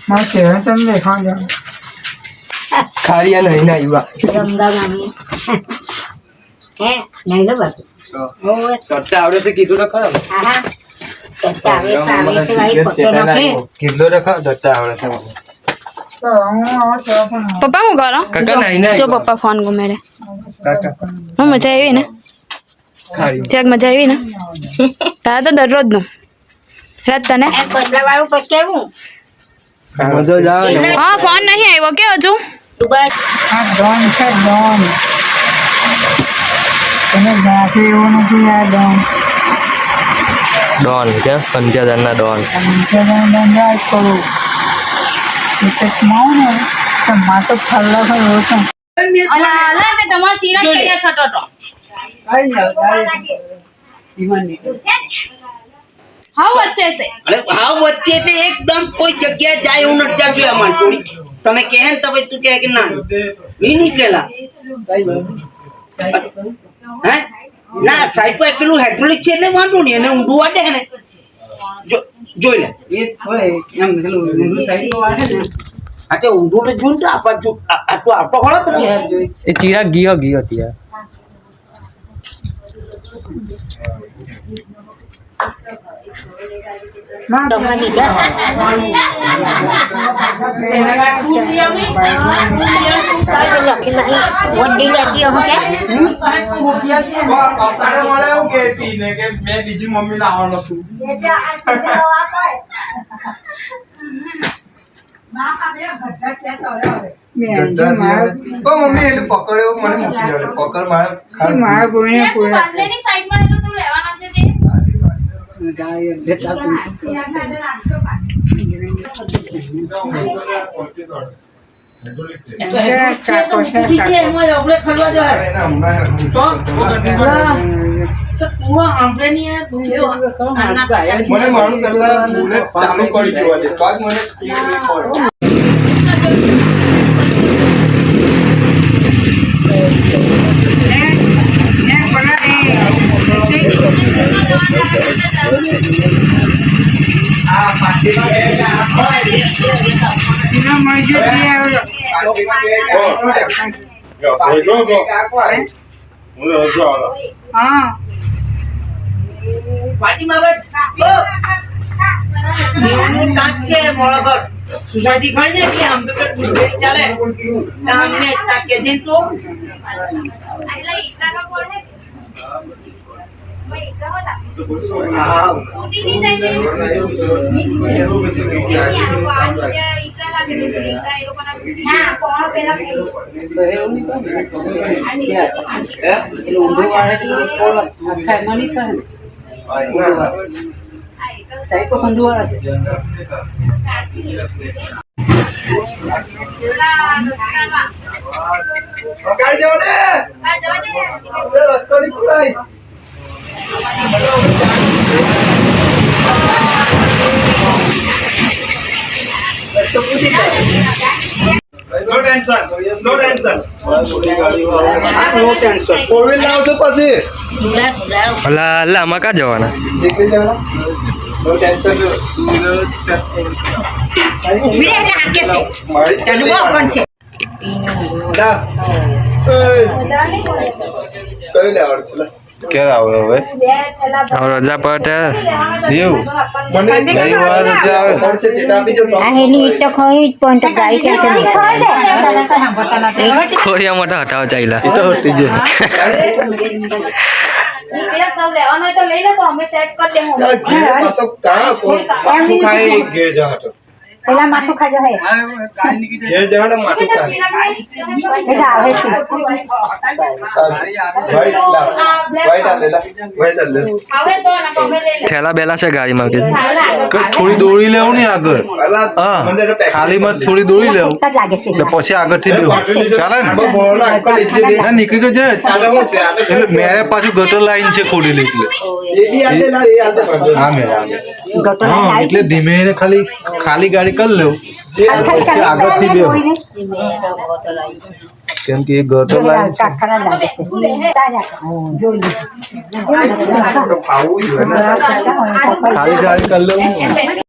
मैं कह तुम देखा जा खारिया नहीं ना युवा रमदा मामी है नहीं लो बस वो करता आवड़े से कीधु रखा हां करता आवे सावे से भाई फोटो नखे कीधु रखा करता आवड़े से પપ્પા હું કરો કાકા નહીં ના જો પપ્પા ફોન ગુમે રે કાકા હું મજા આવી ને ખારી ચેક મજા આવી ને તારા તો દરરોજ નું રાત તને એ બદલા વાળું પછી કેવું મજો જાવ હા ફોન નહીં આવ્યો કે હજુ બસ આ ડોન છે ડોન તને જાતે એવું નથી આ ડોન ડોન કે 5000 ના ડોન બંધાય કરું એટલે માઉ ને તો માટો ફરલા પર રોશન અલા અલા તે તમાર ચિરાગ તૈયાર થતો તો હા વચ્ચે છે अरे हाँ बच्चे थे एकदम कोई जगह जाए उन जाए हमारी थोड़ी तमे कहे तब तू कहे कि ना नहीं निकलेला हैं ना साइड पर पेलू हाइड्रोलिक છે એટલે વાંધો નહીં એને ઊંડું વાટે ને જો જોઈ લે એ હોય એમ પેલું ઊંડું સાઈડ પર વાળે ને આ તે ઊંડું ને જોન તો આપા જો આટો ખોળા પર એ ચિરાગ ગયો ત્યાં તમાર લીધા લખી નહીં વડી લેતી હો કે પપ્પાને મળે એવું કે પીને કે મેં બીજી મમ્મી લાવવાનો છું મમ્મી એટલે પકડ્યો મને મૂકી જાય પકડ મારે ખાસ મારા બોઈને તું બાંધલેની સાઈડમાં એટલું તું લેવાનો છે તે ગાય જેટલા તું આપણે ખરવા જો હે તો તું આપણે ની મને મારું પેલા બુલેટ ચાલુ કરી દેવા દે તો જ મને આ પાટી હા પાર્ટીમાં આપણે જીવનનું કામ છે મોળગઢ સોસાયટી ખાઈ ને એટલે આમ તો ચાલે અમને તાકે જેન તો એટલે ઈસ્ટાનો કોલ હે ભાઈ ઇસ્ટાવાલા હા સ્કૂટી ની જાય છે ના કોણ પેલા ઊંધું વાળે તો આખા મની થાય સાઈડ પર ઊંધું વાળા છે ગાડી જવા દે રસ્તો ની ખુલાઈ રસ્તો પૂછી નો ટેન્શન નો ટેન્શન નો ટેન્શન ફોર વ્હીલ લાવશો પછી અલા અલા આમાં કા જવાના નીકળી જવાના નો ટેન્શન ઉભી રહે હાકે છે મારી તને બહુ પણ છે દા કઈ લેવાનું છે ક્યારે આવે હવે રજા પર દેવ મને નહીં વાર રજા આવે પડશે ડેટા આપી જો આ હેલી તો ખોઈ પોઈન્ટ ગાડી કે ખોરિયા મોટા હટાવ ચાઈલા એ તો હટી જાય નીચે તો લેવાનો હોય તો લઈ લો તો અમે સેટ કરી દેવું પાછો કા કોણ ખાય ઘેર જા હટો પેલા માથું ખાજો હે ઘેર જા હટો માટું ખાય એટલે આવે છે વાઈટ આ લેલા વાઈટ આ લે હવે તો ના કમે લઈ લે થેલા બેલા છે ગાડીમાં કે થોડી દોડી લેવું ને આગળ અલા હા મને તો ખાલી માં થોડી દોડી લેવું જ લાગે છે એટલે પછી આગળથી દેવું ચાલે ને બોલા અંકલ ઇજ્જત ના નીકળી તો જાય આને હું છે આને એટલે મેરે પાછું ગટર લાઈન છે ખોલેલી એટલે એ બી આ લે લા એ આ લે હા મેરે ગટર હા એટલે ધીમે ને ખાલી ખાલી ગાડી કરી લેવું પછી આગળથી દેવું કેમ કે એ ગટર લાઈન છે કાકરા લાગે છે જોઈ લે ખાવું જોઈએ ને ખાલી ગાડી કરી લેવું